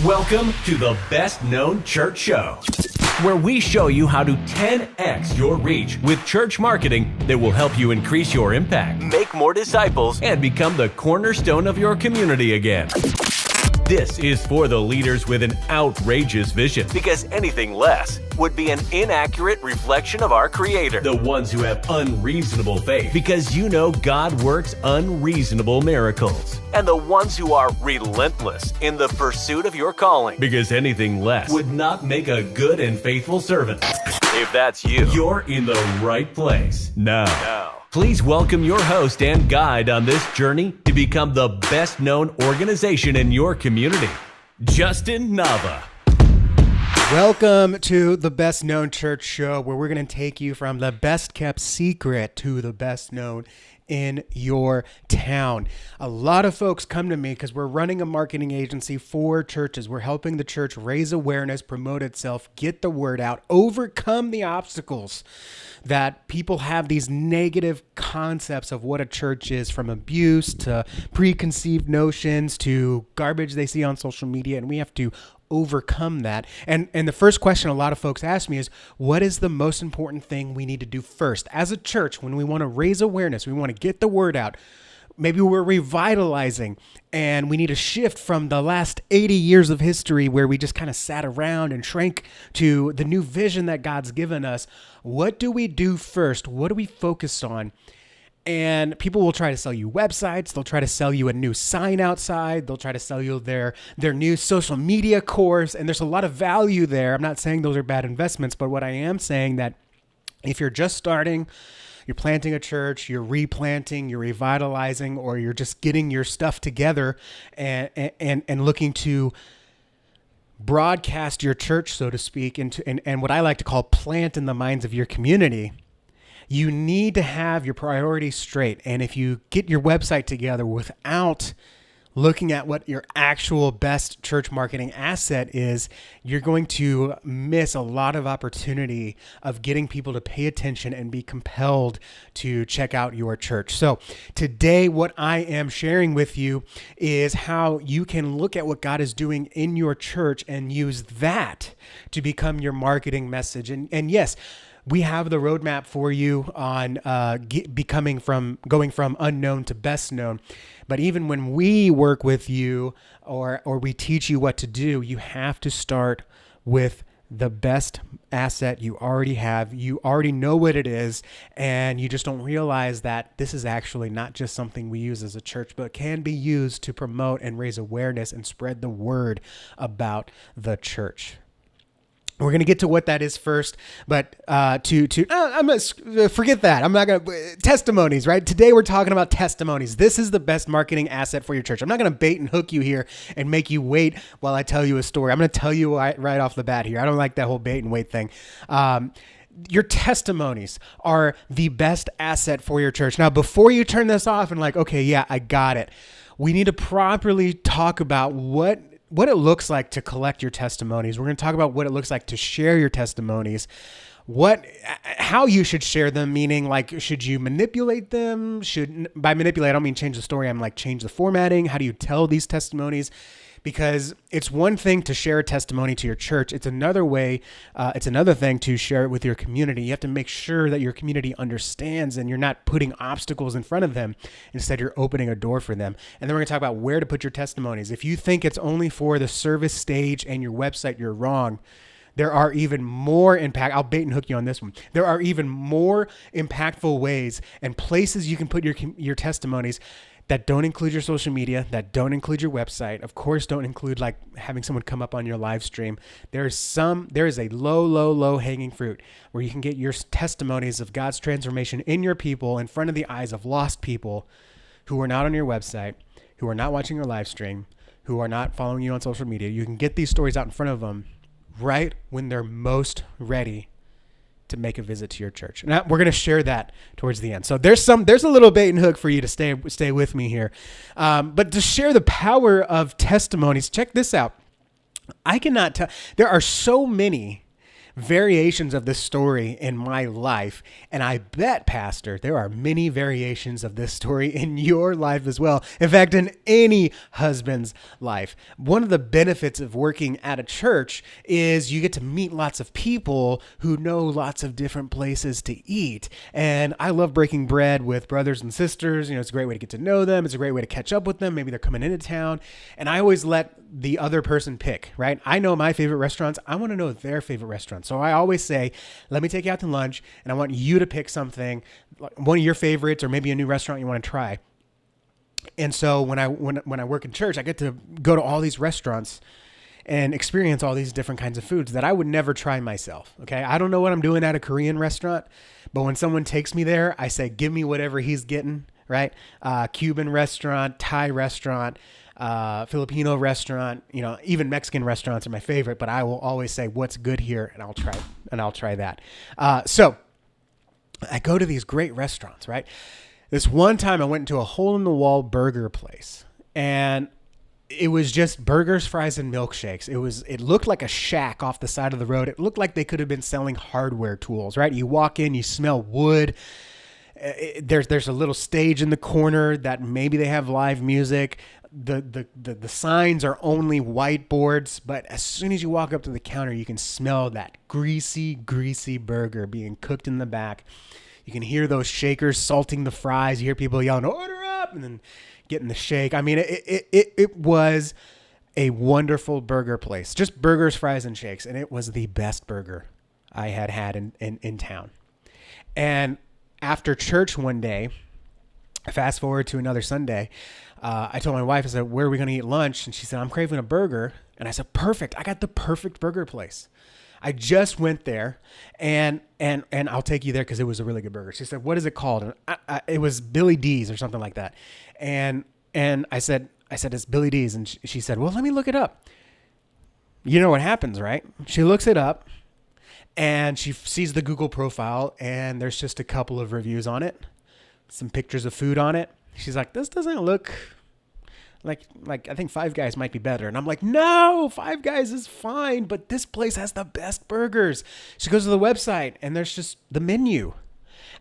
Welcome to the Best Known Church Show, where we show you how to 10x your reach with church marketing that will help you increase your impact, make more disciples, and become the cornerstone of your community again. This is for the leaders with an outrageous vision, because anything less would be an inaccurate reflection of our Creator. The ones who have unreasonable faith, because you know God works unreasonable miracles. And the ones who are relentless in the pursuit of your calling, because anything less would not make a good and faithful servant. If that's you, you're in the right place. Now, please welcome your host and guide on this journey to become the best known organization in your community, Justin Nava. Welcome to the Best Known Church Show, where we're going to take you from the best kept secret to the best known in your town. A lot of folks come to me because we're running a marketing agency for churches. We're helping the church raise awareness, promote itself, get the word out, overcome the obstacles that people have, these negative concepts of what a church is, from abuse to preconceived notions to garbage they see on social media, and we have to overcome that. And the first question a lot of folks ask me is, what is the most important thing we need to do first as a church when we want to raise awareness, we want to get the word out? Maybe we're revitalizing and we need to shift from the last 80 years of history where we just kind of sat around and shrank to the new vision that God's given us. What do we do first? What do we focus on? And people will try to sell you websites. They'll try to sell you a new sign outside. They'll try to sell you their new social media course. And there's a lot of value there. I'm not saying those are bad investments, but what I am saying that if you're just starting, you're planting a church, you're replanting, you're revitalizing, or you're just getting your stuff together and looking to broadcast your church, so to speak, and what I like to call plant in the minds of your community, you need to have your priorities straight. And if you get your website together without looking at what your actual best church marketing asset is, you're going to miss a lot of opportunity of getting people to pay attention and be compelled to check out your church. So today, what I am sharing with you is how you can look at what God is doing in your church and use that to become your marketing message. And yes, we have the roadmap for you on going from unknown to best known. But even when we work with you or we teach you what to do, you have to start with the best asset you already have. You already know what it is, and you just don't realize that this is actually not just something we use as a church, but can be used to promote and raise awareness and spread the word about the church. We're going to get to what that is first, but I'm going to forget that. I'm not going to testimonies, right? Today we're talking about testimonies. This is the best marketing asset for your church. I'm not going to bait and hook you here and make you wait while I tell you a story. I'm going to tell you right off the bat here. I don't like that whole bait and wait thing. Your testimonies are the best asset for your church. Now, before you turn this off and like, okay, yeah, I got it, we need to properly talk about what it looks like to collect your testimonies. We're going to talk about what it looks like to share your testimonies, how you should share them, meaning like, should you manipulate them? By manipulate, I don't mean change the story. I'm like, change the formatting. How do you tell these testimonies? Because it's one thing to share a testimony to your church. It's another thing to share it with your community. You have to make sure that your community understands and you're not putting obstacles in front of them. Instead, you're opening a door for them. And then we're going to talk about where to put your testimonies. If you think it's only for the service stage and your website, you're wrong. There are even more I'll bait and hook you on this one. There are even more impactful ways and places you can put your testimonies that don't include your social media, that don't include your website. Of course, don't include like having someone come up on your live stream. There is a low hanging fruit where you can get your testimonies of God's transformation in your people in front of the eyes of lost people who are not on your website, who are not watching your live stream, who are not following you on social media. You can get these stories out in front of them right when they're most ready to make a visit to your church. And we're going to share that towards the end. So there's a little bait and hook for you to stay with me here. But to share the power of testimonies, check this out. I cannot tell. There are so many variations of this story in my life. And I bet, Pastor, there are many variations of this story in your life as well. In fact, in any husband's life. One of the benefits of working at a church is you get to meet lots of people who know lots of different places to eat. And I love breaking bread with brothers and sisters. It's a great way to get to know them. It's a great way to catch up with them. Maybe they're coming into town. And I always let the other person pick, right? I know my favorite restaurants. I want to know their favorite restaurants. So I always say, let me take you out to lunch and I want you to pick something, one of your favorites or maybe a new restaurant you want to try. And so when I work in church, I get to go to all these restaurants and experience all these different kinds of foods that I would never try myself. Okay. I don't know what I'm doing at a Korean restaurant, but when someone takes me there, I say, give me whatever he's getting, right? Cuban restaurant, Thai restaurant, Filipino restaurant, even Mexican restaurants are my favorite, but I will always say what's good here and I'll try that. So I go to these great restaurants, right? This one time I went into a hole in the wall burger place and it was just burgers, fries, and milkshakes. It looked like a shack off the side of the road. It looked like they could have been selling hardware tools, right? You walk in, you smell wood. There's a little stage in the corner that maybe they have live music. The signs are only whiteboards, but as soon as you walk up to the counter, you can smell that greasy burger being cooked in the back. You can hear those shakers salting the fries. You hear people yelling, order up, and then getting the shake. I mean, it was a wonderful burger place. Just burgers, fries, and shakes. And it was the best burger I had in town. And after church one day, fast forward to another Sunday, I told my wife, I said, where are we going to eat lunch? And she said, I'm craving a burger. And I said, perfect. I got the perfect burger place. I just went there and I'll take you there because it was a really good burger. She said, what is it called? And it was Billy D's or something like that. And I said, it's Billy D's. And she said, well, let me look it up. You know what happens, right? She looks it up and she sees the Google profile and there's just a couple of reviews on it, some pictures of food on it. She's like, this doesn't look like I think Five Guys might be better. And I'm like, no, Five Guys is fine, but this place has the best burgers. She goes to the website and there's just the menu.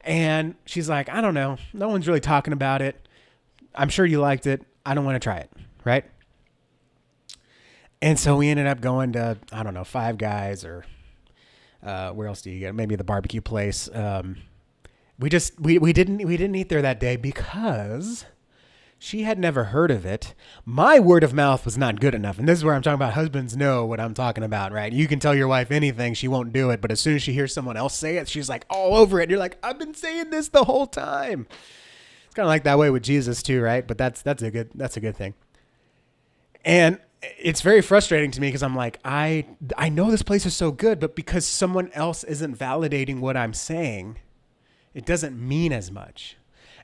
And she's like, I don't know. No one's really talking about it. I'm sure you liked it. I don't want to try it. Right. And so we ended up going to, I don't know, Five Guys or where else do you get? Maybe the barbecue place. We didn't eat there that day because she had never heard of it. My word of mouth was not good enough. And this is where I'm talking about husbands know what I'm talking about, right? You can tell your wife anything, she won't do it. But as soon as she hears someone else say it, she's like all over it. And you're like, I've been saying this the whole time. It's kind of like that way with Jesus too, right? But that's a good thing. And it's very frustrating to me because I'm like, I know this place is so good, but because someone else isn't validating what I'm saying, it doesn't mean as much.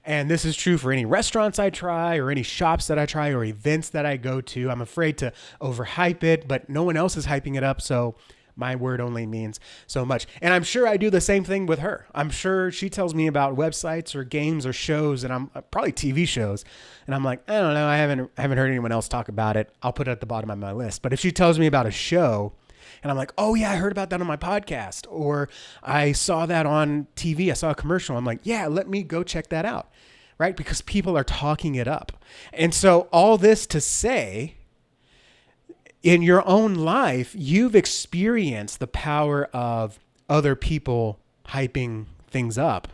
And this is true for any restaurants I try or any shops that I try or events that I go to. I'm afraid to overhype it, but no one else is hyping it up. So my word only means so much. And I'm sure I do the same thing with her. I'm sure she tells me about websites or games or shows, and I'm probably TV shows. And I'm like, I don't know. I haven't heard anyone else talk about it. I'll put it at the bottom of my list. But if she tells me about a show, and I'm like, oh yeah, I heard about that on my podcast, or I saw that on TV. I saw a commercial. I'm like, yeah, let me go check that out, right? Because people are talking it up. And so all this to say, in your own life, you've experienced the power of other people hyping things up,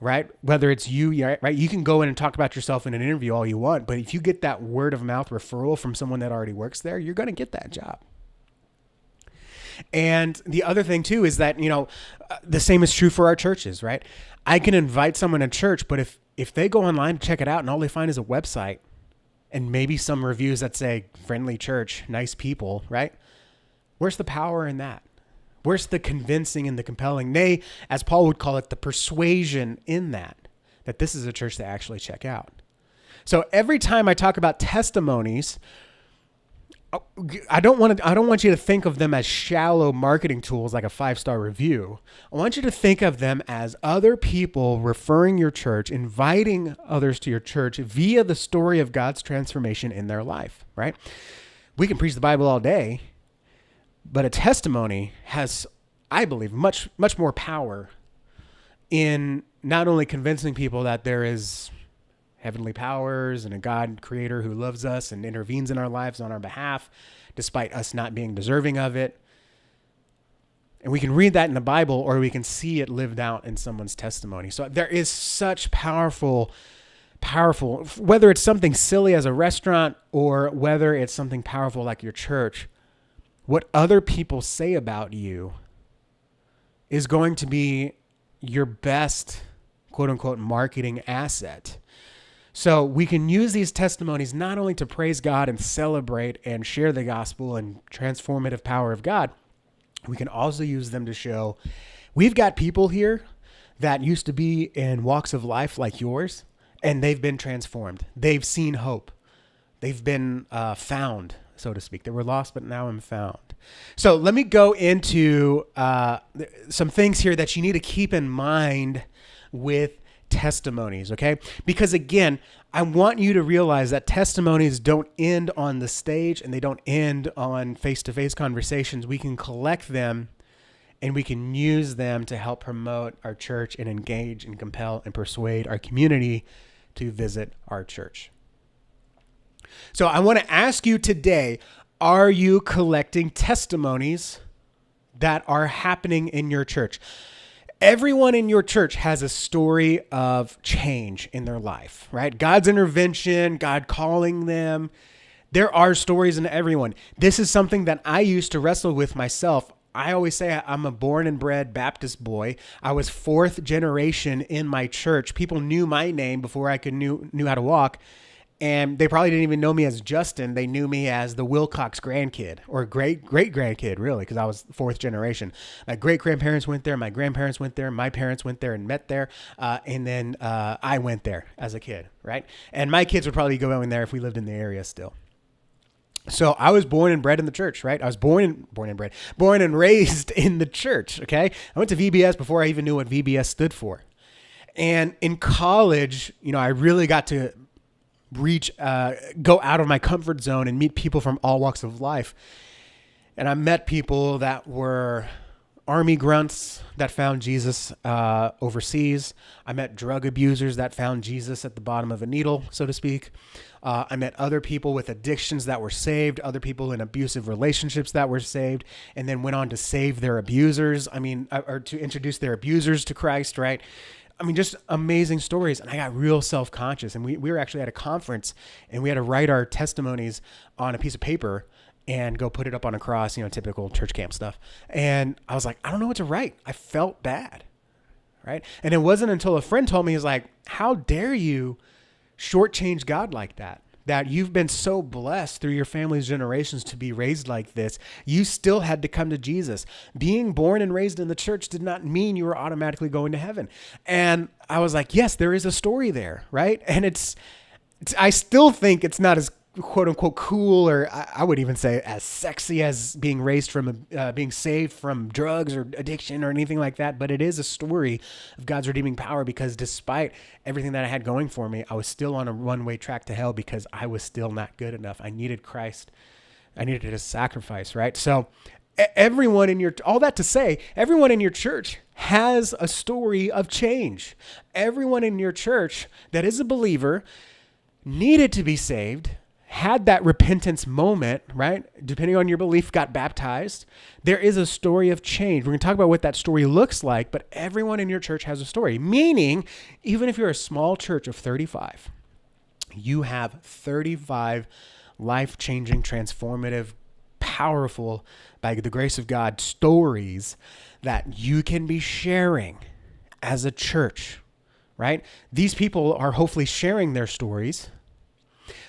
right? Whether it's you, right? You can go in and talk about yourself in an interview all you want, but if you get that word of mouth referral from someone that already works there, you're going to get that job. And the other thing too is that, the same is true for our churches, right? I can invite someone to church, but if they go online to check it out and all they find is a website and maybe some reviews that say friendly church, nice people, right? Where's the power in that? Where's the convincing and the compelling? Nay, as Paul would call it, the persuasion in that this is a church to actually check out. So every time I talk about testimonies, I don't want you to think of them as shallow marketing tools like a 5-star review. I want you to think of them as other people referring your church, inviting others to your church via the story of God's transformation in their life, right? We can preach the Bible all day, but a testimony has I believe, much more power in not only convincing people that there is heavenly powers and a God creator who loves us and intervenes in our lives on our behalf, despite us not being deserving of it. And we can read that in the Bible, or we can see it lived out in someone's testimony. So there is such powerful, whether it's something silly as a restaurant or whether it's something powerful like your church, what other people say about you is going to be your best, quote unquote, marketing asset. So we can use these testimonies not only to praise God and celebrate and share the gospel and transformative power of God, we can also use them to show we've got people here that used to be in walks of life like yours, and they've been transformed. They've seen hope. They've been found, so to speak. They were lost, but now I'm found. So let me go into some things here that you need to keep in mind with testimonies, okay? Because again, I want you to realize that testimonies don't end on the stage and they don't end on face-to-face conversations. We can collect them and we can use them to help promote our church and engage and compel and persuade our community to visit our church. So I want to ask you today, are you collecting testimonies that are happening in your church? Everyone in your church has a story of change in their life, right? God's intervention, God calling them. There are stories in everyone. This is something that I used to wrestle with myself. I always say I'm a born and bred Baptist boy. I was fourth generation in my church. People knew my name before I knew how to walk. And they probably didn't even know me as Justin. They knew me as the Wilcox grandkid, or great grandkid, really, because I was fourth generation. My great grandparents went there. My grandparents went there. My parents went there and met there. And then I went there as a kid, right? And my kids would probably go in there if we lived in the area still. So I was born and bred in the church, right? I was born and raised in the church, okay? I went to VBS before I even knew what VBS stood for. And in college, I really got to go out of my comfort zone and meet people from all walks of life. And I met people that were army grunts that found Jesus overseas. I met drug abusers that found Jesus at the bottom of a needle, so to speak. I met other people with addictions that were saved, other people in abusive relationships that were saved, and then went on to save their abusers. Or to introduce their abusers to Christ, right? Just amazing stories. And I got real self-conscious. And we were actually at a conference and we had to write our testimonies on a piece of paper and go put it up on a cross, typical church camp stuff. And I was like, I don't know what to write. I felt bad, right? And it wasn't until a friend told me, he's like, how dare you shortchange God like that? That you've been so blessed through your family's generations to be raised like this. You still had to come to Jesus. Being born and raised in the church did not mean you were automatically going to heaven. And I was like, yes, there is a story there, right? And I still think it's not as quote unquote cool, or I would even say as sexy as being being saved from drugs or addiction or anything like that. But it is a story of God's redeeming power, because despite everything that I had going for me, I was still on a one-way track to hell because I was still not good enough. I needed Christ. I needed a sacrifice, right? So everyone in your church has a story of change. Everyone in your church that is a believer needed to be saved, had that repentance moment, right? Depending on your belief, got baptized. There is a story of change. We're going to talk about what that story looks like, but everyone in your church has a story. Meaning, even if you're a small church of 35, you have 35 life-changing, transformative, powerful, by the grace of God, stories that you can be sharing as a church, right? These people are hopefully sharing their stories.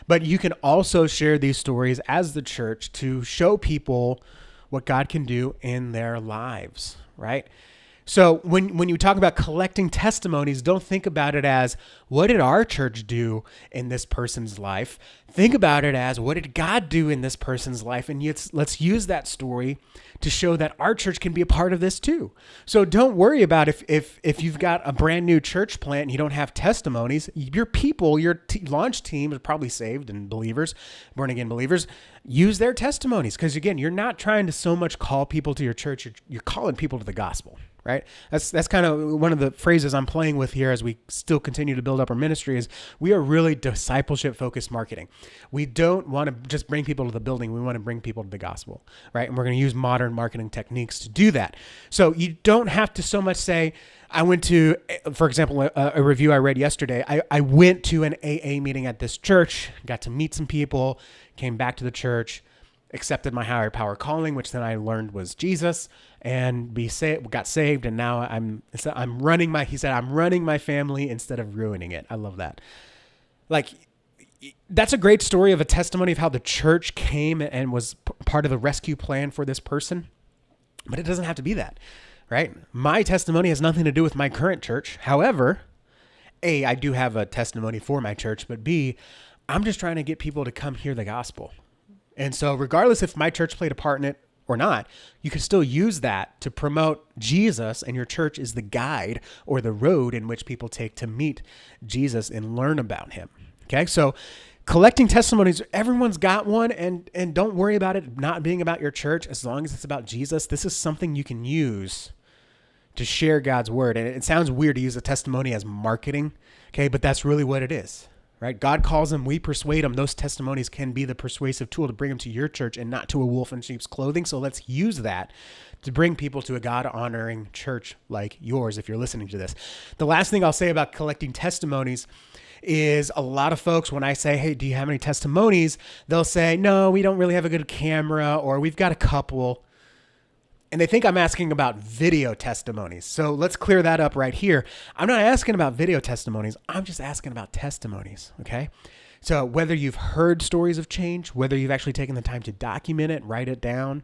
But you can also share these stories as the church to show people what God can do in their lives, right? So when you talk about collecting testimonies, don't think about it as what did our church do in this person's life? Think about it as what did God do in this person's life? And let's use that story to show that our church can be a part of this too. So don't worry about if you've got a brand new church plant and you don't have testimonies. Your people, your launch team are probably saved and believers, born again believers. Use their testimonies because again, you're not trying to so much call people to your church. You're calling people to the gospel. Right? That's kind of one of the phrases I'm playing with here as we still continue to build up our ministry is we are really discipleship focused marketing. We don't want to just bring people to the building. We want to bring people to the gospel, right? And we're going to use modern marketing techniques to do that. So you don't have to so much say, I went to, for example, a review I read yesterday. I went to an AA meeting at this church, got to meet some people, came back to the church, accepted my higher power calling, which then I learned was Jesus, and got saved. And now I'm running my family instead of ruining it. I love that. Like, that's a great story of a testimony of how the church came and was part of the rescue plan for this person. But it doesn't have to be that, right? My testimony has nothing to do with my current church. However, A, I do have a testimony for my church, but B, I'm just trying to get people to come hear the gospel. And so regardless if my church played a part in it or not, you can still use that to promote Jesus, and your church is the guide or the road in which people take to meet Jesus and learn about him. Okay, so collecting testimonies, everyone's got one, and don't worry about it not being about your church as long as it's about Jesus. This is something you can use to share God's word. And it sounds weird to use a testimony as marketing, okay, but that's really what it is. Right? God calls them, we persuade them. Those testimonies can be the persuasive tool to bring them to your church and not to a wolf in sheep's clothing. So let's use that to bring people to a God-honoring church like yours if you're listening to this. The last thing I'll say about collecting testimonies is a lot of folks, when I say, hey, do you have any testimonies? They'll say, no, we don't really have a good camera, or we've got a couple. And they think I'm asking about video testimonies. So let's clear that up right here. I'm not asking about video testimonies. I'm just asking about testimonies, okay? So whether you've heard stories of change, whether you've actually taken the time to document it, write it down,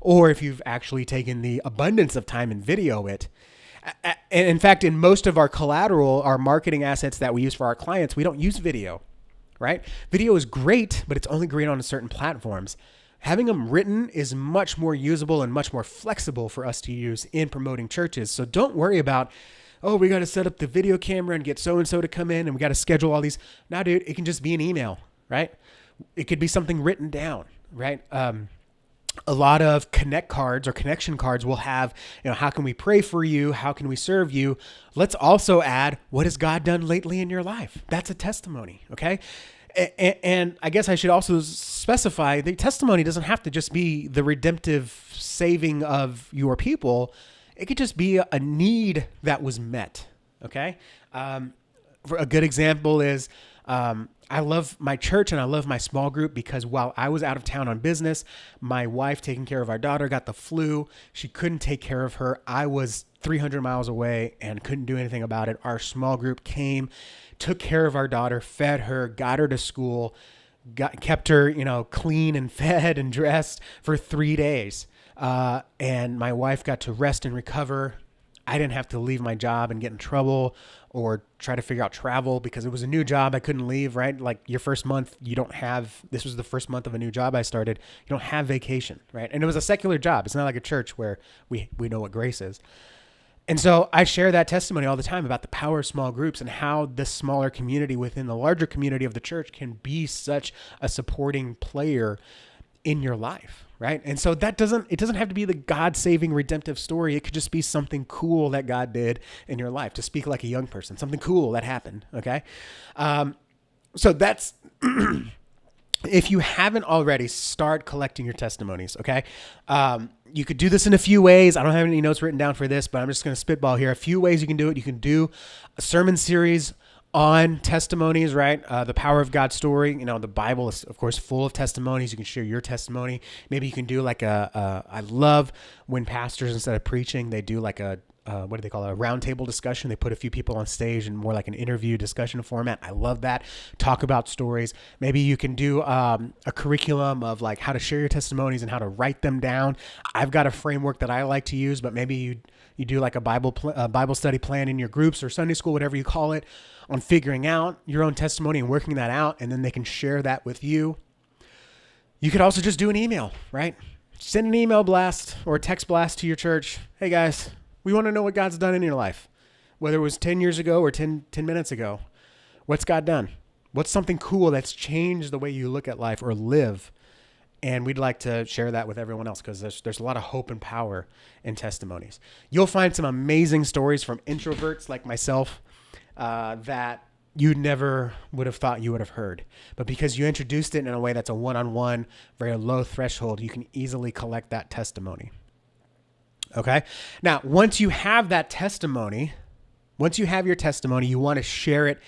or if you've actually taken the abundance of time and video it. And in fact, in most of our collateral, our marketing assets that we use for our clients, we don't use video, right? Video is great, but it's only great on certain platforms. Having them written is much more usable and much more flexible for us to use in promoting churches. So don't worry about, oh, we got to set up the video camera and get so-and-so to come in and we got to schedule all these. No, dude, it can just be an email, right? It could be something written down, right? A lot of connect cards or connection cards will have, how can we pray for you? How can we serve you? Let's also add, what has God done lately in your life? That's a testimony, okay? And I guess I should also specify the testimony doesn't have to just be the redemptive saving of your people. It could just be a need that was met. Okay. For a good example is, I love my church and I love my small group because while I was out of town on business, my wife taking care of our daughter got the flu. She couldn't take care of her. I was 300 miles away and couldn't do anything about it. Our small group came, took care of our daughter, fed her, got her to school, kept her, clean and fed and dressed for 3 days. And my wife got to rest and recover. I didn't have to leave my job and get in trouble or try to figure out travel because it was a new job. I couldn't leave, right? Like your first month, this was the first month of a new job I started. You don't have vacation, right? And it was a secular job. It's not like a church where we know what grace is. And so I share that testimony all the time about the power of small groups and how this smaller community within the larger community of the church can be such a supporting player in your life, right? And so it doesn't have to be the God-saving redemptive story. It could just be something cool that God did in your life, to speak like a young person, something cool that happened, okay? So that's... If you haven't already, start collecting your testimonies, okay? You could do this in a few ways. I don't have any notes written down for this, but I'm just going to spitball here. A few ways you can do it. You can do a sermon series on testimonies, right? The power of God's story. The Bible is, of course, full of testimonies. You can share your testimony. Maybe you can do like I love when pastors, instead of preaching, they do like what do they call it? A roundtable discussion. They put a few people on stage in more like an interview discussion format. I love that. Talk about stories. Maybe you can do a curriculum of like how to share your testimonies and how to write them down. I've got a framework that I like to use, but maybe You do like a Bible study plan in your groups or Sunday school, whatever you call it, on figuring out your own testimony and working that out, and then they can share that with you. You could also just do an email, right? Send an email blast or a text blast to your church. Hey guys, we want to know what God's done in your life. Whether it was 10 years ago or 10 minutes ago. What's God done? What's something cool that's changed the way you look at life or live? And we'd like to share that with everyone else because there's a lot of hope and power in testimonies. You'll find some amazing stories from introverts like myself that you never would have thought you would have heard. But because you introduced it in a way that's a one-on-one, very low threshold, you can easily collect that testimony. Okay? Now, once you have that testimony, once you have your testimony, you want to share it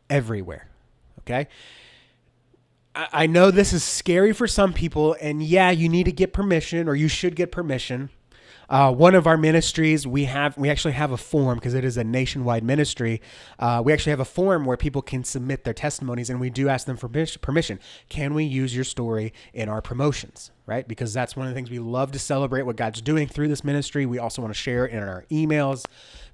everywhere. Okay? I know this is scary for some people, and yeah, you need to get permission, or you should get permission. One of our ministries, we actually have a form because it is a nationwide ministry. We actually have a form where people can submit their testimonies, and we do ask them for permission. Can we use your story in our promotions, right? Because that's one of the things we love to celebrate what God's doing through this ministry. We also want to share it in our emails,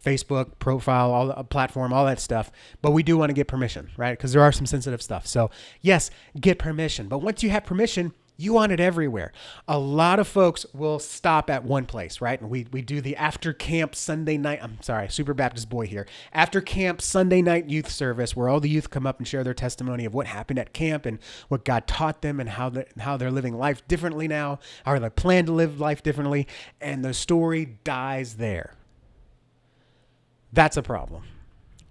Facebook profile, all the platform, all that stuff. But we do want to get permission, right? Because there are some sensitive stuff. So yes, get permission. But once you have permission, you want it everywhere. A lot of folks will stop at one place, right? And we do the after camp Sunday night. I'm sorry, Super Baptist boy here. After camp Sunday night youth service, where all the youth come up and share their testimony of what happened at camp and what God taught them and how they're living life differently now, how they plan to live life differently, and the story dies there. That's a problem.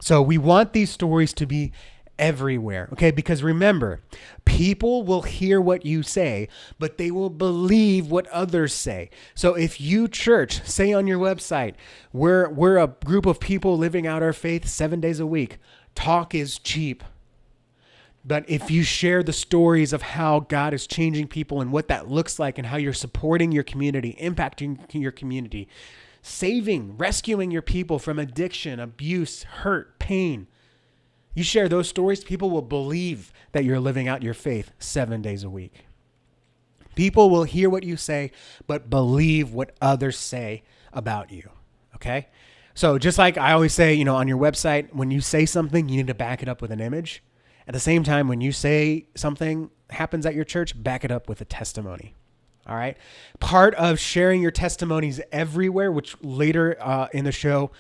So we want these stories to be everywhere, okay? Because remember, people will hear what you say, but they will believe what others say. So if you, church, say on your website, we're a group of people living out our faith 7 days a week. Talk is cheap. But if you share the stories of how God is changing people and what that looks like and how you're supporting your community, impacting your community, saving, rescuing your people from addiction, abuse, hurt, pain, you share those stories, people will believe that you're living out your faith 7 days a week. People will hear what you say, but believe what others say about you. Okay? So just like I always say, on your website, when you say something, you need to back it up with an image. At the same time, when you say something happens at your church, back it up with a testimony. All right? Part of sharing your testimonies everywhere, which later in the show,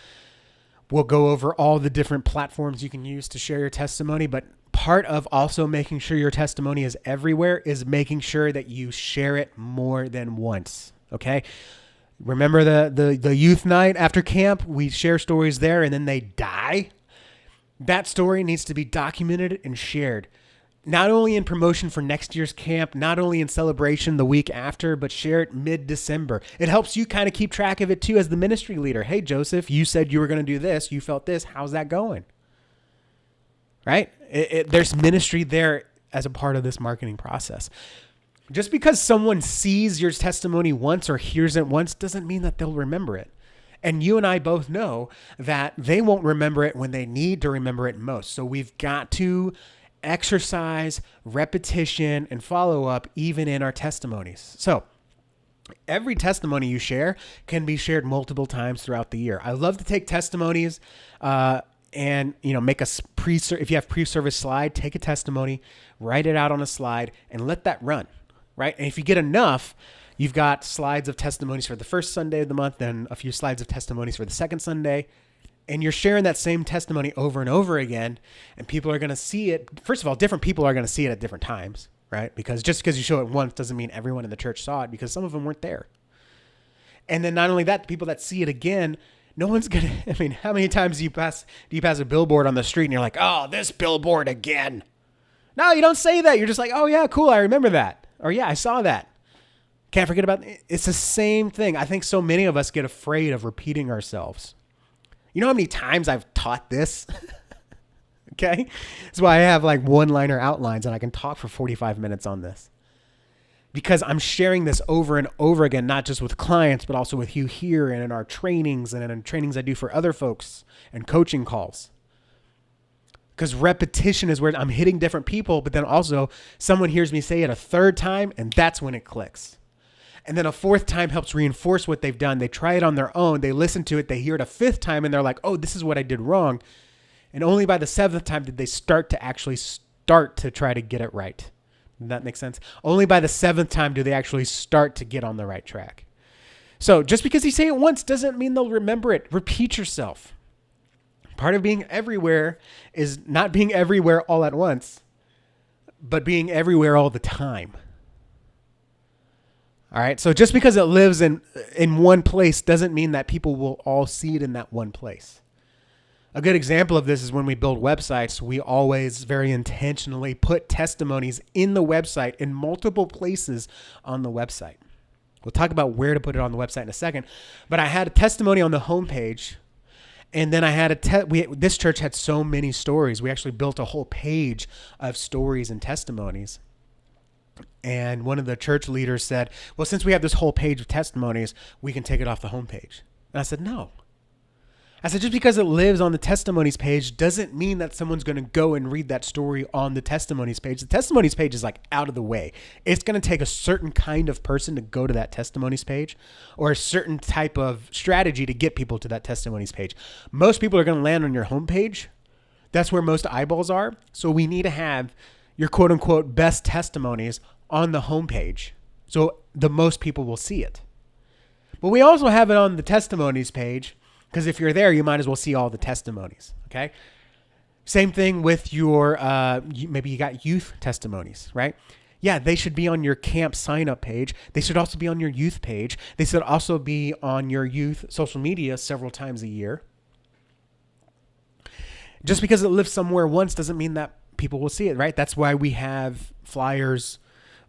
we'll go over all the different platforms you can use to share your testimony, but part of also making sure your testimony is everywhere is making sure that you share it more than once, okay? Remember the youth night after camp? We share stories there and then they die. That story needs to be documented and shared. Not only in promotion for next year's camp, not only in celebration the week after, but share it mid-December. It helps you kind of keep track of it too as the ministry leader. Hey, Joseph, you said you were going to do this. You felt this. How's that going? Right? There's ministry there as a part of this marketing process. Just because someone sees your testimony once or hears it once doesn't mean that they'll remember it. And you and I both know that they won't remember it when they need to remember it most. So we've got to exercise, repetition, and follow-up even in our testimonies. So every testimony you share can be shared multiple times throughout the year. I love to take testimonies and make a if you have pre-service slide, take a testimony, write it out on a slide, and let that run, right? And if you get enough, you've got slides of testimonies for the first Sunday of the month, then a few slides of testimonies for the second Sunday. And you're sharing that same testimony over and over again, and people are going to see it. First of all, different people are going to see it at different times, right? Because just because you show it once doesn't mean everyone in the church saw it, because some of them weren't there. And then not only that, the people that see it again, no one's going to, how many times do you pass a billboard on the street and you're like, oh, this billboard again? No, you don't say that. You're just like, oh yeah, cool. I remember that. Or yeah, I saw that. Can't forget about it. It's the same thing. I think so many of us get afraid of repeating ourselves. You know how many times I've taught this? Okay? That's why I have like one-liner outlines and I can talk for 45 minutes on this. Because I'm sharing this over and over again, not just with clients, but also with you here and in our trainings and in trainings I do for other folks and coaching calls. Because repetition is where I'm hitting different people, but then also someone hears me say it a third time and that's when it clicks. And then a fourth time helps reinforce what they've done. They try it on their own. They listen to it. They hear it a fifth time and they're like, oh, this is what I did wrong. And only by the seventh time did they start to try to get it right. Does that make sense? Only by the seventh time do they actually start to get on the right track. So just because you say it once doesn't mean they'll remember it. Repeat yourself. Part of being everywhere is not being everywhere all at once, but being everywhere all the time. All right. So just because it lives in one place doesn't mean that people will all see it in that one place. A good example of this is when we build websites, we always very intentionally put testimonies in the website in multiple places on the website. We'll talk about where to put it on the website in a second, but I had a testimony on the homepage, and then I had this church had so many stories. We actually built a whole page of stories and testimonies. And one of the church leaders said, well, since we have this whole page of testimonies, we can take it off the homepage. And I said, no. I said, just because it lives on the testimonies page doesn't mean that someone's going to go and read that story on the testimonies page. The testimonies page is like out of the way. It's going to take a certain kind of person to go to that testimonies page, or a certain type of strategy to get people to that testimonies page. Most people are going to land on your homepage. That's where most eyeballs are. So we need to have your quote unquote best testimonies on the homepage, so the most people will see it. But we also have it on the testimonies page, because if you're there, you might as well see all the testimonies, okay? Same thing with your, maybe you got youth testimonies, right? Yeah, they should be on your camp sign-up page. They should also be on your youth page. They should also be on your youth social media several times a year. Just because it lives somewhere once doesn't mean that people will see it, right? That's why we have flyers.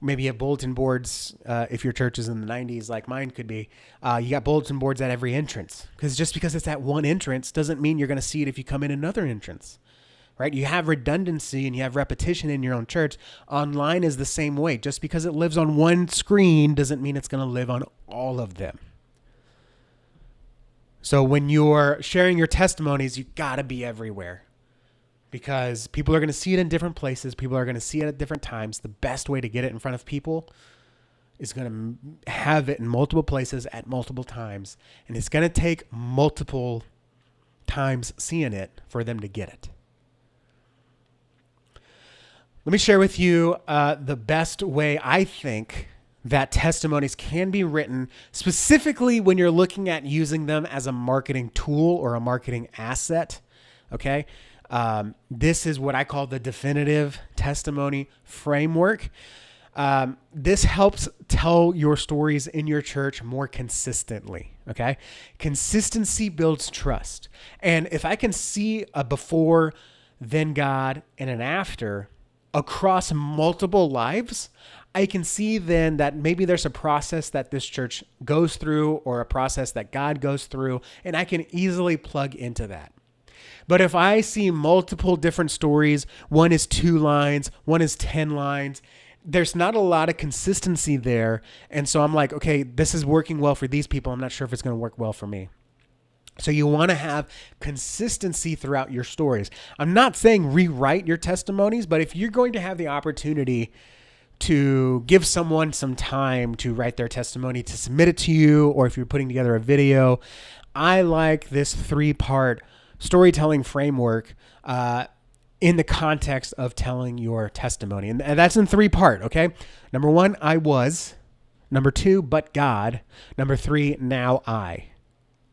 Maybe you have bulletin boards. If your church is in the 90s, like mine could be, you got bulletin boards at every entrance. Because just because it's at one entrance doesn't mean you're going to see it if you come in another entrance, right? You have redundancy and you have repetition in your own church. Online is the same way. Just because it lives on one screen doesn't mean it's going to live on all of them. So when you're sharing your testimonies, you got to be everywhere. Because people are going to see it in different places. People are going to see it at different times. The best way to get it in front of people is going to have it in multiple places at multiple times. And it's going to take multiple times seeing it for them to get it. Let me share with you the best way I think that testimonies can be written, specifically when you're looking at using them as a marketing tool or a marketing asset. Okay. This is what I call the definitive testimony framework. This helps tell your stories in your church more consistently. Okay. Consistency builds trust. And if I can see a before, then God, and an after across multiple lives, I can see then that maybe there's a process that this church goes through or a process that God goes through, and I can easily plug into that. But if I see multiple different stories, one is 2 lines, one is 10 lines, there's not a lot of consistency there. And so I'm like, okay, this is working well for these people. I'm not sure if it's going to work well for me. So you want to have consistency throughout your stories. I'm not saying rewrite your testimonies, but if you're going to have the opportunity to give someone some time to write their testimony, to submit it to you, or if you're putting together a video, I like this 3-part storytelling framework in the context of telling your testimony. And that's in 3-part, okay? Number 1, I was. Number 2, but God. Number 3, now I.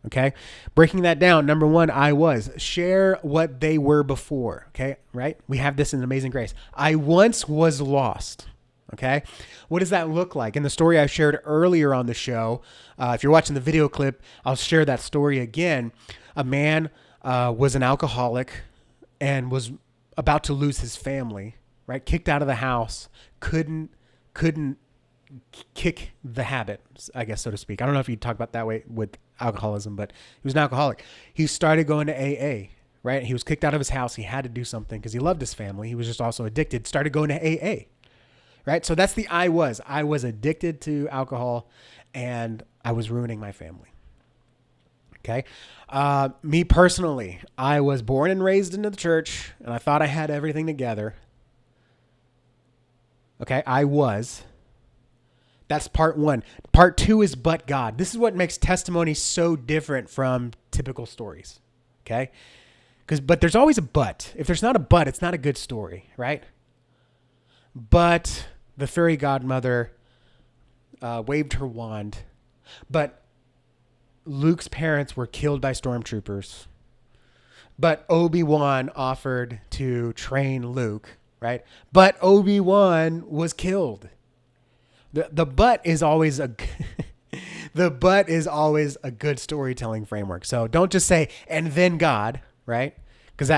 Okay? Breaking that down, number 1, I was. Share what they were before, okay? Right? We have this in Amazing Grace. I once was lost. Okay? What does that look like? In the story I shared earlier on the show, if you're watching the video clip, I'll share that story again. A man was an alcoholic and was about to lose his family, right? Kicked out of the house, couldn't kick the habit, I guess, so to speak. I don't know if you talk about that way with alcoholism, but he was an alcoholic. He started going to AA, right? He was kicked out of his house. He had to do something because he loved his family. He was just also addicted, started going to AA, right? So that's the I was. I was addicted to alcohol and I was ruining my family. Okay. Me personally, I was born and raised into the church and I thought I had everything together. Okay. I was. That's part one. Part two is but God. This is what makes testimony so different from typical stories. Okay? But there's always a but. If there's not a but, it's not a good story, right? But the fairy godmother waved her wand. But Luke's parents were killed by stormtroopers. But Obi-Wan offered to train Luke, right? But Obi-Wan was killed. The but is always a the but is always a good storytelling framework. So don't just say and then God, right? Because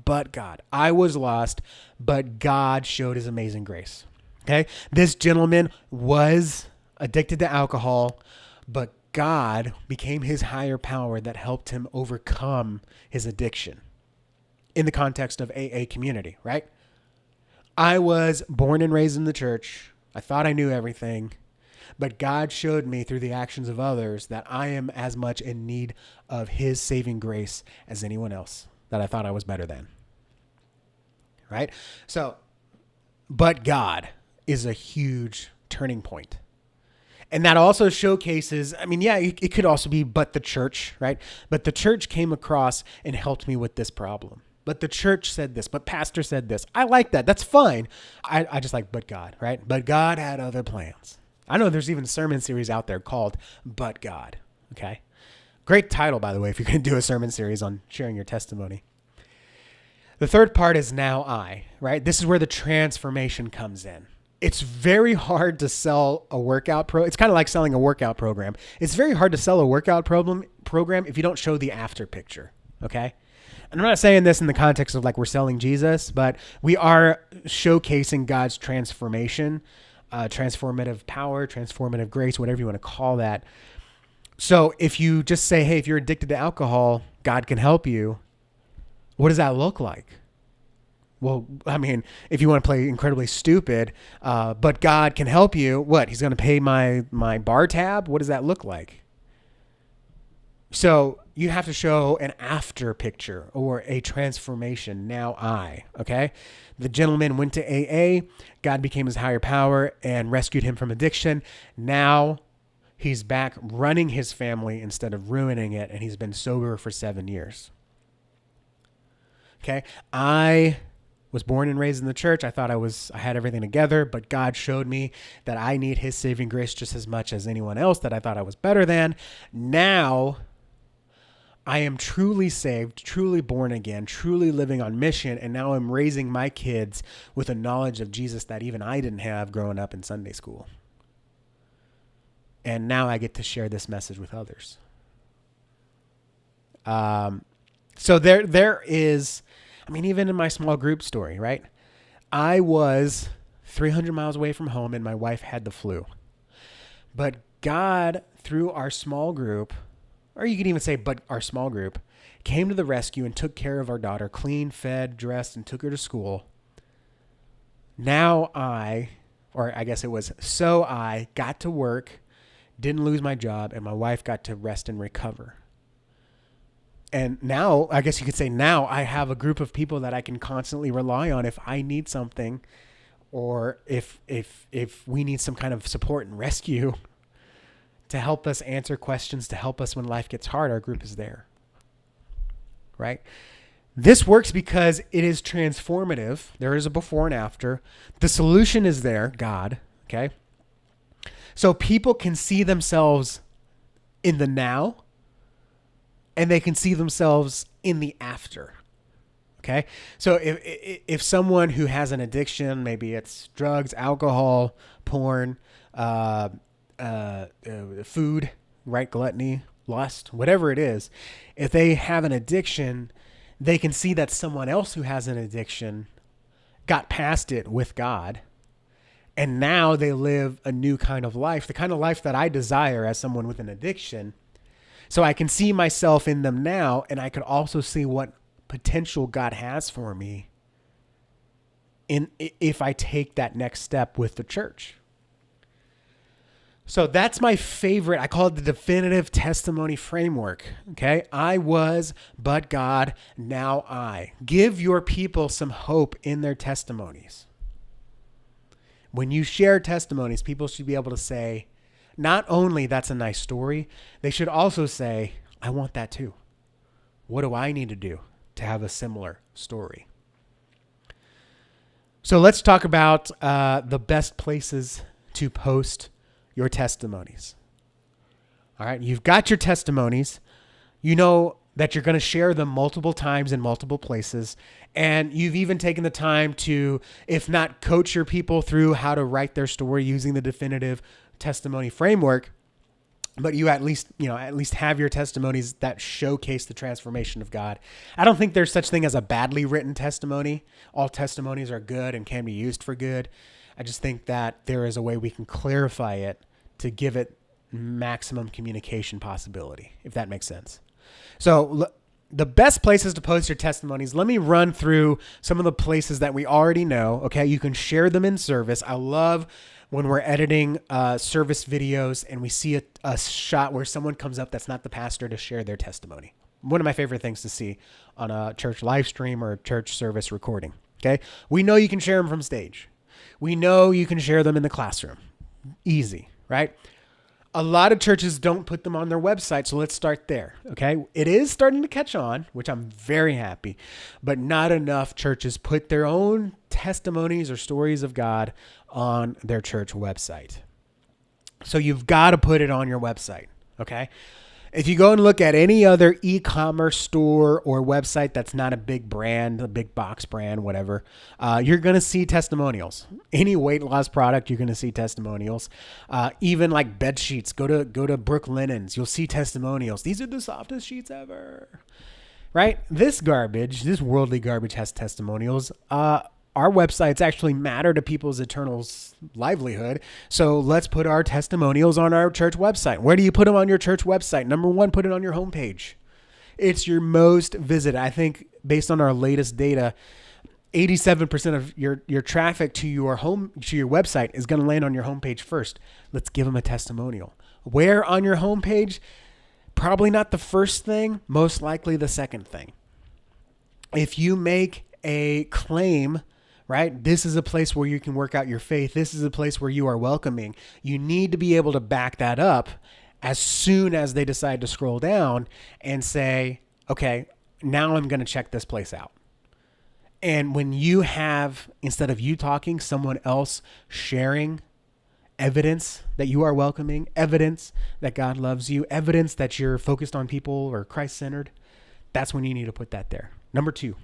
but God. I was lost, but God showed his amazing grace. Okay? This gentleman was addicted to alcohol, but God became his higher power that helped him overcome his addiction in the context of AA community, right? I was born and raised in the church. I thought I knew everything, but God showed me through the actions of others that I am as much in need of his saving grace as anyone else that I thought I was better than. Right? So, but God is a huge turning point. And that also showcases, it could also be but the church, right? But the church came across and helped me with this problem. But the church said this, but pastor said this. I like that. That's fine. I just like, but God, right? But God had other plans. I know there's even a sermon series out there called But God. Okay. Great title, by the way, if you're going to do a sermon series on sharing your testimony. The third part is now I, right? This is where the transformation comes in. It's very hard to sell a workout It's kind of like selling a workout program. It's very hard to sell a workout program if you don't show the after picture. Okay. And I'm not saying this in the context of like we're selling Jesus, but we are showcasing God's transformation, transformative power, transformative grace, whatever you want to call that. So if you just say, hey, if you're addicted to alcohol, God can help you. What does that look like? Well, if you want to play incredibly stupid, but God can help you, what? He's going to pay my bar tab? What does that look like? So you have to show an after picture or a transformation. Now okay? The gentleman went to AA. God became his higher power and rescued him from addiction. Now he's back running his family instead of ruining it. And he's been sober for 7 years. Okay. I was born and raised in the church. I thought I had everything together, but God showed me that I need his saving grace just as much as anyone else that I thought I was better than. Now I am truly saved, truly born again, truly living on mission, and now I'm raising my kids with a knowledge of Jesus that even I didn't have growing up in Sunday school. And now I get to share this message with others. So there is, even in my small group story, right? I was 300 miles away from home and my wife had the flu. But God, through our small group, or you could even say, but our small group, came to the rescue and took care of our daughter, cleaned, fed, dressed, and took her to school. Now I got to work, didn't lose my job, and my wife got to rest and recover. And now, I guess you could say now I have a group of people that I can constantly rely on if I need something or if we need some kind of support and rescue to help us answer questions, to help us when life gets hard, our group is there. Right? This works because it is transformative. There is a before and after. The solution is there, God. Okay? So people can see themselves in the now and they can see themselves in the after. Okay? So if someone who has an addiction, maybe it's drugs, alcohol, porn, food, right? Gluttony, lust, whatever it is. If they have an addiction, they can see that someone else who has an addiction got past it with God. And now they live a new kind of life, the kind of life that I desire as someone with an addiction. So I can see myself in them now, and I could also see what potential God has for me if I take that next step with the church. So that's my favorite. I call it the definitive testimony framework. Okay. I was, but God, now I. Give your people some hope in their testimonies. When you share testimonies, people should be able to say, not only that's a nice story, they should also say, I want that too. What do I need to do to have a similar story? So let's talk about the best places to post your testimonies. All right, you've got your testimonies. You know that you're going to share them multiple times in multiple places. And you've even taken the time to, if not coach your people through how to write their story using the definitive testimony framework, but you at least have your testimonies that showcase the transformation of God. I don't think there's such thing as a badly written testimony. All testimonies are good and can be used for good. I just think that there is a way we can clarify it to give it maximum communication possibility, if that makes sense. So the best places to post your testimonies, let me run through some of the places that we already know. Okay, you can share them in service. I love when we're editing service videos and we see a shot where someone comes up that's not the pastor to share their testimony. One of my favorite things to see on a church live stream or a church service recording. Okay, we know you can share them from stage. We know you can share them in the classroom. Easy, right? A lot of churches don't put them on their website, so let's start there, okay? It is starting to catch on, which I'm very happy, but not enough churches put their own testimonies or stories of God on their church website. So you've got to put it on your website, okay? If you go and look at any other e-commerce store or website that's not a big brand, a big box brand, whatever, you're going to see testimonials. Any weight loss product, you're going to see testimonials. Even like bed sheets, go to Brook Linens, you'll see testimonials. These are the softest sheets ever, right? This worldly garbage has testimonials. Our websites actually matter to people's eternal livelihood. So let's put our testimonials on our church website. Where do you put them on your church website? Number one, put it on your homepage. It's your most visited. I think based on our latest data, 87% of your traffic to your website is going to land on your homepage first. Let's give them a testimonial. Where on your homepage? Probably not the first thing, most likely the second thing. If you make a claim, right? This is a place where you can work out your faith. This is a place where you are welcoming. You need to be able to back that up as soon as they decide to scroll down and say, okay, now I'm going to check this place out. And when you have, instead of you talking, someone else sharing evidence that you are welcoming, evidence that God loves you, evidence that you're focused on people or Christ-centered, that's when you need to put that there. Number two,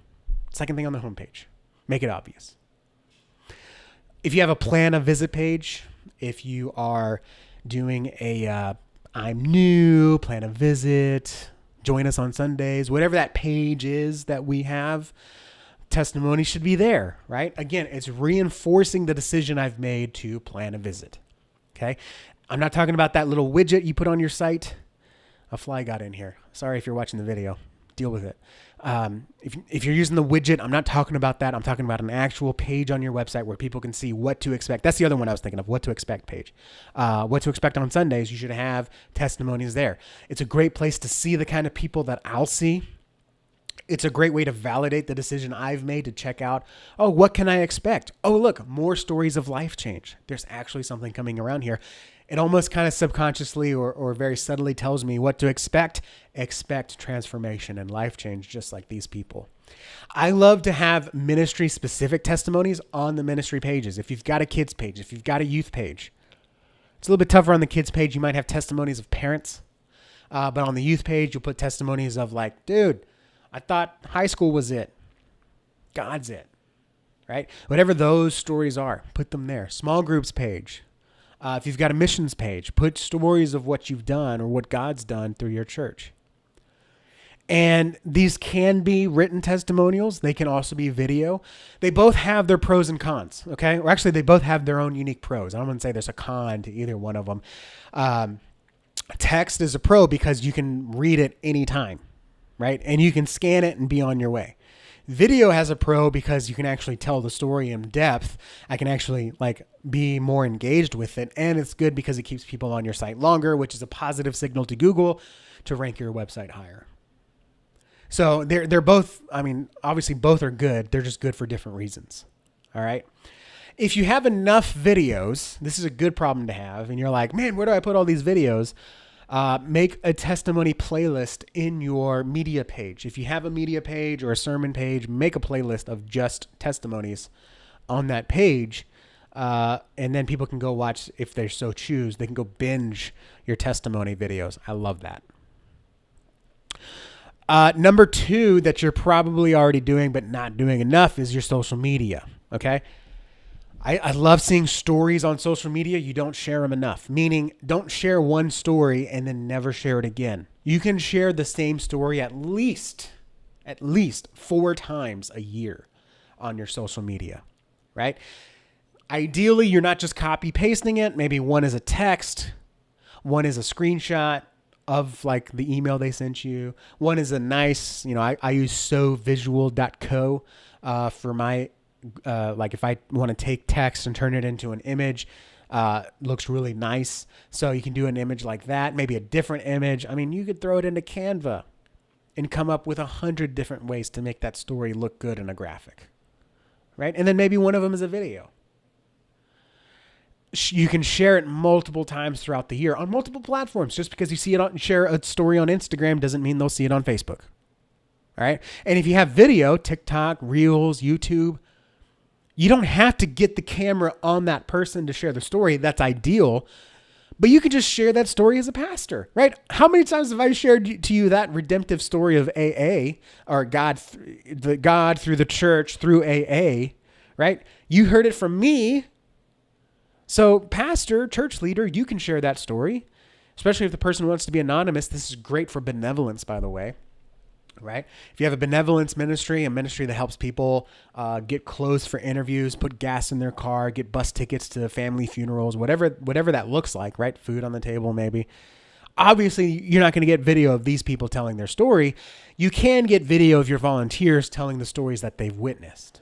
second thing on the homepage. Make it obvious. If you have a plan a visit page, if you are doing a I'm new, plan a visit, join us on Sundays, whatever that page is that we have, testimony should be there, right? Again, it's reinforcing the decision I've made to plan a visit. Okay. I'm not talking about that little widget you put on your site. A fly got in here. Sorry if you're watching the video. Deal with it. If you're using the widget, I'm not talking about that. I'm talking about an actual page on your website where people can see what to expect. That's the other one I was thinking of, what to expect page. What to expect on Sundays, you should have testimonies there. It's a great place to see the kind of people that I'll see. It's a great way to validate the decision I've made to check out, oh, what can I expect? Oh, look, more stories of life change. There's actually something coming around here. It almost kind of subconsciously or very subtly tells me what to expect. Expect transformation and life change, just like these people. I love to have ministry-specific testimonies on the ministry pages. If you've got a kids page, if you've got a youth page, it's a little bit tougher on the kids page. You might have testimonies of parents, but on the youth page, you'll put testimonies of like, dude, I thought high school was it. God's it, right? Whatever those stories are, put them there. Small groups page. If you've got a missions page, put stories of what you've done or what God's done through your church. And these can be written testimonials. They can also be video. They both have their pros and cons, okay? Or actually, they both have their own unique pros. I don't want to say there's a con to either one of them. Text is a pro because you can read it anytime, right? And you can scan it and be on your way. Video has a pro because you can actually tell the story in depth. I can actually be more engaged with it. And it's good because it keeps people on your site longer, which is a positive signal to Google to rank your website higher. So they're both, obviously both are good. They're just good for different reasons. All right. If you have enough videos, this is a good problem to have, and you're like, man, where do I put all these videos? Make a testimony playlist in your media page. If you have a media page or a sermon page, make a playlist of just testimonies on that page. And then people can go watch, if they so choose, they can go binge your testimony videos. I love that. Number 2 that you're probably already doing but not doing enough is your social media. Okay. I love seeing stories on social media. You don't share them enough, meaning don't share one story and then never share it again. You can share the same story at least 4 times a year on your social media, right? Ideally, you're not just copy pasting it. Maybe one is a text, one is a screenshot of like the email they sent you. One is a nice, I use sovisual.co for my like if I want to take text and turn it into an image, looks really nice. So you can do an image like that, maybe a different image. I mean, you could throw it into Canva and come up with 100 different ways to make that story look good in a graphic, right? And then maybe one of them is a video. You can share it multiple times throughout the year on multiple platforms. Just because you see it share a story on Instagram doesn't mean they'll see it on Facebook. All right. And if you have video, TikTok, Reels, YouTube, you don't have to get the camera on that person to share the story. That's ideal. But you could just share that story as a pastor, right? How many times have I shared to you that redemptive story of AA, or God through the church, through AA, right? You heard it from me. So pastor, church leader, you can share that story, especially if the person wants to be anonymous. This is great for benevolence, by the way. Right? If you have a benevolence ministry, a ministry that helps people get clothes for interviews, put gas in their car, get bus tickets to family funerals, whatever that looks like, right? Food on the table, maybe. Obviously, you're not going to get video of these people telling their story. You can get video of your volunteers telling the stories that they've witnessed.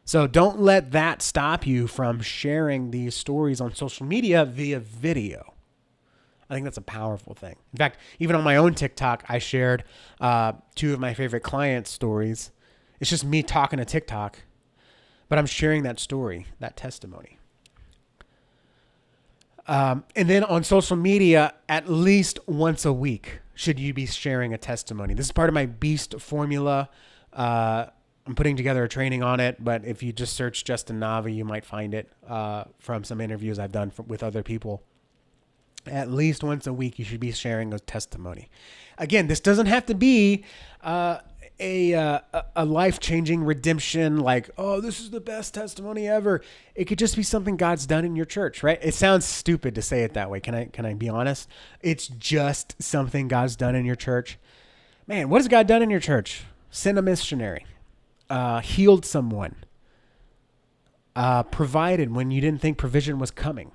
So don't let that stop you from sharing these stories on social media via video. I think that's a powerful thing. In fact, even on my own TikTok, I shared 2 of my favorite clients' stories. It's just me talking to TikTok, but I'm sharing that story, that testimony. And then on social media, at least once a week, should you be sharing a testimony. This is part of my Beast formula. I'm putting together a training on it, but if you just search Justin Navi, you might find it from some interviews I've done with other people. At least once a week, you should be sharing a testimony. Again, this doesn't have to be a life-changing redemption, like, oh, this is the best testimony ever. It could just be something God's done in your church, right? It sounds stupid to say it that way. Can I be honest? It's just something God's done in your church. Man, what has God done in your church? Sent a missionary, healed someone, provided when you didn't think provision was coming.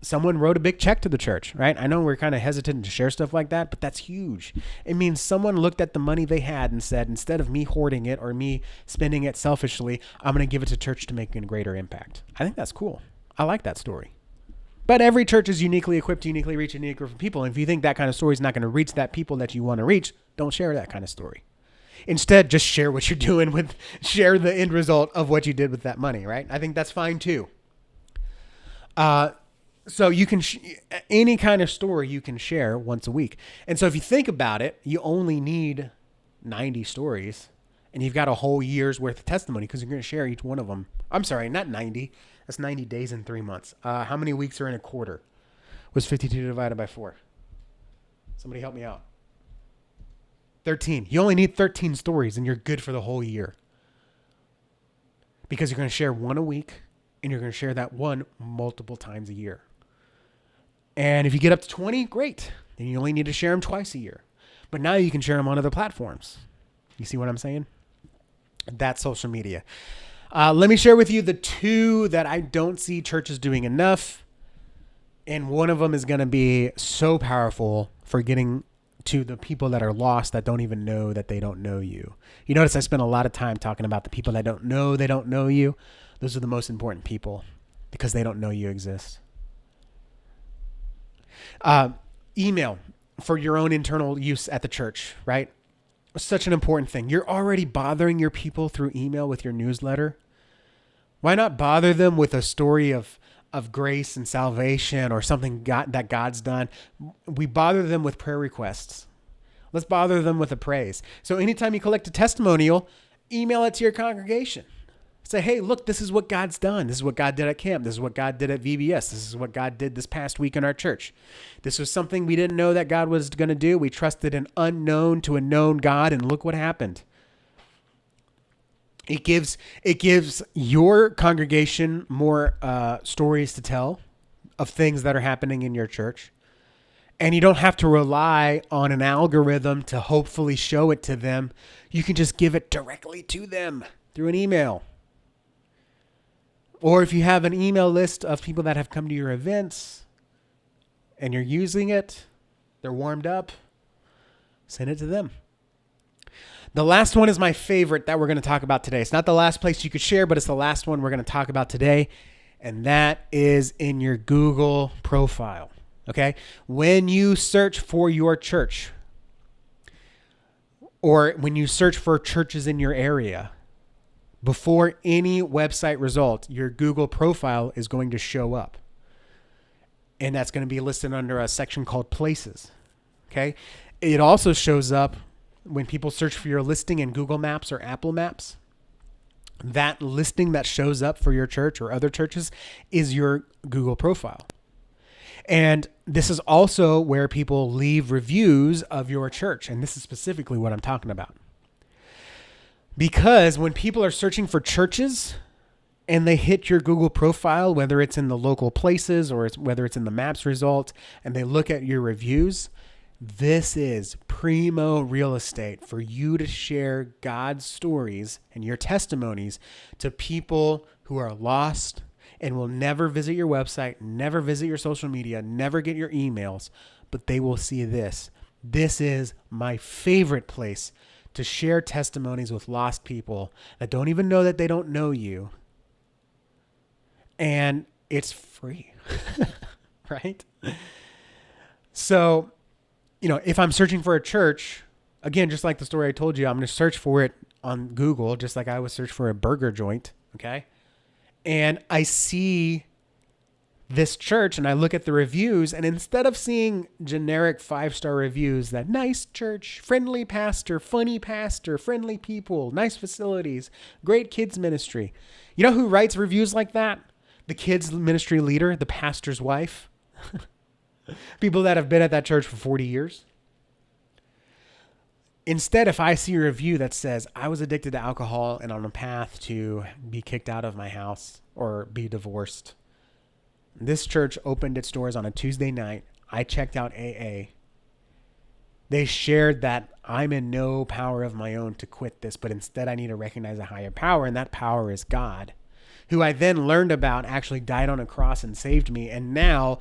Someone wrote a big check to the church, right? I know we're kind of hesitant to share stuff like that, but that's huge. It means someone looked at the money they had and said, instead of me hoarding it or me spending it selfishly, I'm going to give it to church to make a greater impact. I think that's cool. I like that story. But every church is uniquely equipped to uniquely reach unique group of people. And if you think that kind of story is not going to reach that people that you want to reach, don't share that kind of story. Instead, just share what you're doing share the end result of what you did with that money, right? I think that's fine too. So you can, any kind of story you can share once a week. And so if you think about it, you only need 90 stories and you've got a whole year's worth of testimony because you're going to share each one of them. I'm sorry, not 90. That's 90 days and 3 months. How many weeks are in a quarter? What's 52 divided by 4? Somebody help me out. 13. You only need 13 stories and you're good for the whole year. Because you're going to share one a week and you're going to share that one multiple times a year. And if you get up to 20, great. Then you only need to share them twice a year. But now you can share them on other platforms. You see what I'm saying? That's social media. Let me share with you the 2 that I don't see churches doing enough. And one of them is going to be so powerful for getting to the people that are lost that don't even know that they don't know you. You notice I spent a lot of time talking about the people that don't know you. Those are the most important people because they don't know you exist. Email for your own internal use at the church, right? Such an important thing. You're already bothering your people through email with your newsletter. Why not bother them with a story of grace and salvation or something that God's done? We bother them with prayer requests. Let's bother them with a praise. So anytime you collect a testimonial, email it to your congregation. Say, hey, look, this is what God's done. This is what God did at camp. This is what God did at VBS. This is what God did this past week in our church. This was something we didn't know that God was going to do. We trusted an unknown to a known God, and look what happened. It gives your congregation more stories to tell of things that are happening in your church. And you don't have to rely on an algorithm to hopefully show it to them. You can just give it directly to them through an email. Or if you have an email list of people that have come to your events and you're using it, they're warmed up, send it to them. The last one is my favorite that we're going to talk about today. It's not the last place you could share, but it's the last one we're going to talk about today. And that is in your Google profile. Okay. When you search for your church, or when you search for churches in your area, before any website result, your Google profile is going to show up. And that's going to be listed under a section called Places. Okay. It also shows up when people search for your listing in Google Maps or Apple Maps. That listing that shows up for your church or other churches is your Google profile. And this is also where people leave reviews of your church. And this is specifically what I'm talking about. Because when people are searching for churches and they hit your Google profile, whether it's in the local places or whether it's in the maps result, and they look at your reviews, this is primo real estate for you to share God's stories and your testimonies to people who are lost and will never visit your website, never visit your social media, never get your emails, but they will see this. This is my favorite place to share testimonies with lost people that don't even know that they don't know you. And it's free, right? So, if I'm searching for a church, again, just like the story I told you, I'm going to search for it on Google, just like I would search for a burger joint, okay? And I see this church and I look at the reviews, and instead of seeing generic 5-star reviews that nice church, friendly pastor, funny pastor, friendly people, nice facilities, great kids ministry. You know who writes reviews like that? The kids ministry leader, the pastor's wife. People that have been at that church for 40 years. Instead, if I see a review that says, I was addicted to alcohol and on a path to be kicked out of my house or be divorced. This church opened its doors on a Tuesday night. I checked out AA. They shared that I'm in no power of my own to quit this, but instead I need to recognize a higher power, and that power is God, who I then learned about actually died on a cross and saved me. And now,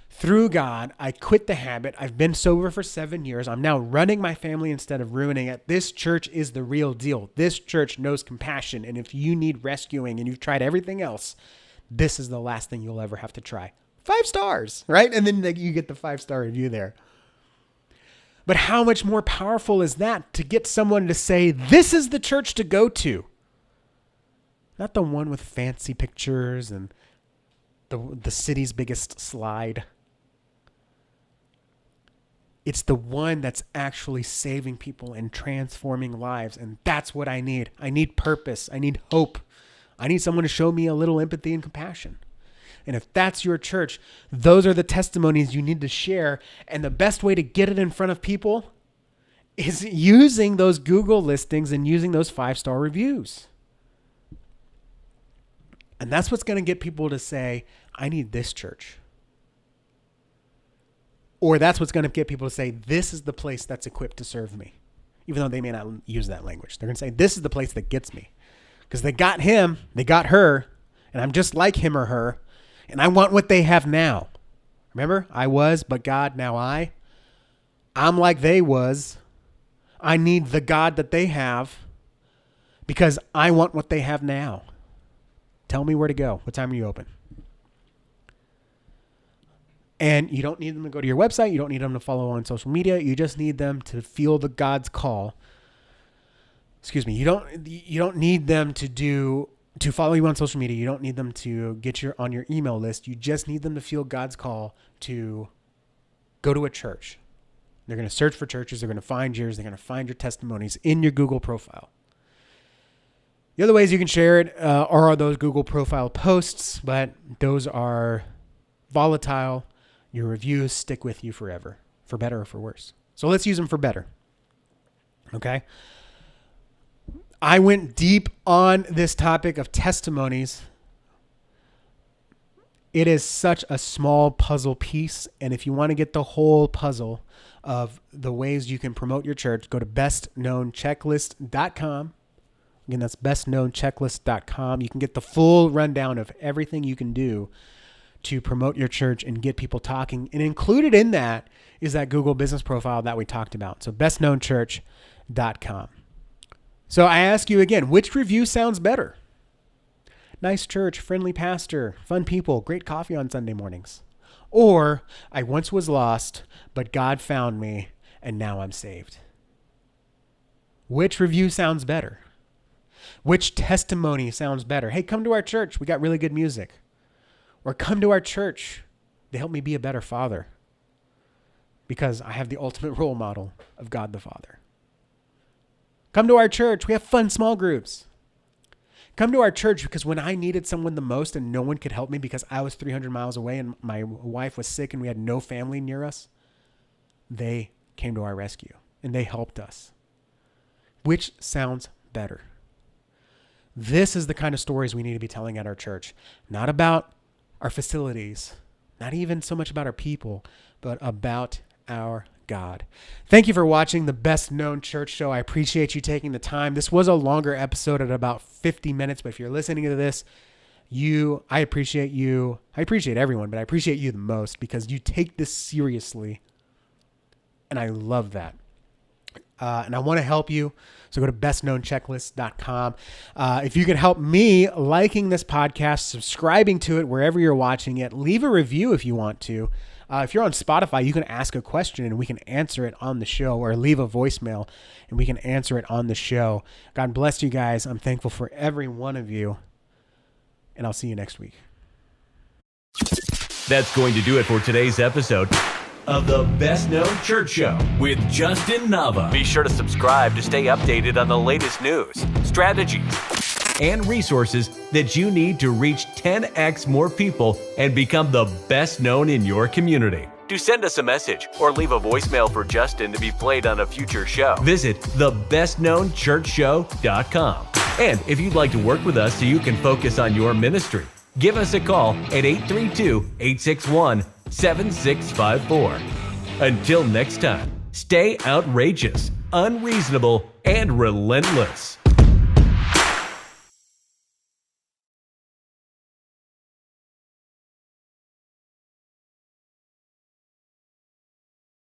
through God, I quit the habit. I've been sober for 7 years. I'm now running my family instead of ruining it. This church is the real deal. This church knows compassion. And if you need rescuing and you've tried everything else, this is the last thing you'll ever have to try. 5 stars, right? And then you get the 5-star review there. But how much more powerful is that to get someone to say, this is the church to go to? Not the one with fancy pictures and the city's biggest slide. It's the one that's actually saving people and transforming lives. And that's what I need. I need purpose. I need hope. I need someone to show me a little empathy and compassion. And if that's your church, those are the testimonies you need to share. And the best way to get it in front of people is using those Google listings and using those 5-star reviews. And that's what's going to get people to say, I need this church. Or that's what's going to get people to say, this is the place that's equipped to serve me. Even though they may not use that language. They're going to say, this is the place that gets me. Because they got him, they got her, and I'm just like him or her, and I want what they have now. Remember, I was, but God, now I. I'm like they was. I need the God that they have because I want what they have now. Tell me where to go. What time are you open? And you don't need them to go to your website. You don't need them to follow on social media. You just need them to feel the God's call. Excuse me. You don't need them to do to follow you on social media. You don't need them to get on your email list. You just need them to feel God's call to go to a church. They're going to search for churches. They're going to find yours. They're going to find your testimonies in your Google profile. The other ways you can share it are those Google profile posts, but those are volatile. Your reviews stick with you forever, for better or for worse. So let's use them for better. Okay? I went deep on this topic of testimonies. It is such a small puzzle piece, and if you want to get the whole puzzle of the ways you can promote your church, go to bestknownchecklist.com. Again, that's bestknownchecklist.com. You can get the full rundown of everything you can do to promote your church and get people talking. And included in that is that Google business profile that we talked about. So bestknownchurch.com. So I ask you again, which review sounds better? Nice church, friendly pastor, fun people, great coffee on Sunday mornings. Or I once was lost, but God found me, and now I'm saved. Which review sounds better? Which testimony sounds better? Hey, come to our church. We got really good music. Or come to our church. They help me be a better father because I have the ultimate role model of God the Father. Come to our church. We have fun small groups. Come to our church because when I needed someone the most and no one could help me because I was 300 miles away and my wife was sick and we had no family near us, they came to our rescue and they helped us. Which sounds better? This is the kind of stories we need to be telling at our church. Not about our facilities, not even so much about our people, but about our God. Thank you for watching the Best Known Church Show. I appreciate you taking the time. This was a longer episode at about 50 minutes, but if you're listening to this, I appreciate you. I appreciate everyone, but I appreciate you the most because you take this seriously, and I love that. And I want to help you. So go to bestknownchecklist.com. If you can help me liking this podcast, subscribing to it wherever you're watching it, leave a review if you want to. If you're on Spotify, you can ask a question and we can answer it on the show, or leave a voicemail and we can answer it on the show. God bless you guys. I'm thankful for every one of you, and I'll see you next week. That's going to do it for today's episode of the Best Known Church Show with Justin Nava. Be sure to subscribe to stay updated on the latest news, strategies, and resources that you need to reach 10x more people and become the best known in your community. To send us a message or leave a voicemail for Justin to be played on a future show, visit thebestknownchurchshow.com. And if you'd like to work with us so you can focus on your ministry, give us a call at 832-861-7654. Until next time, stay outrageous, unreasonable, and relentless.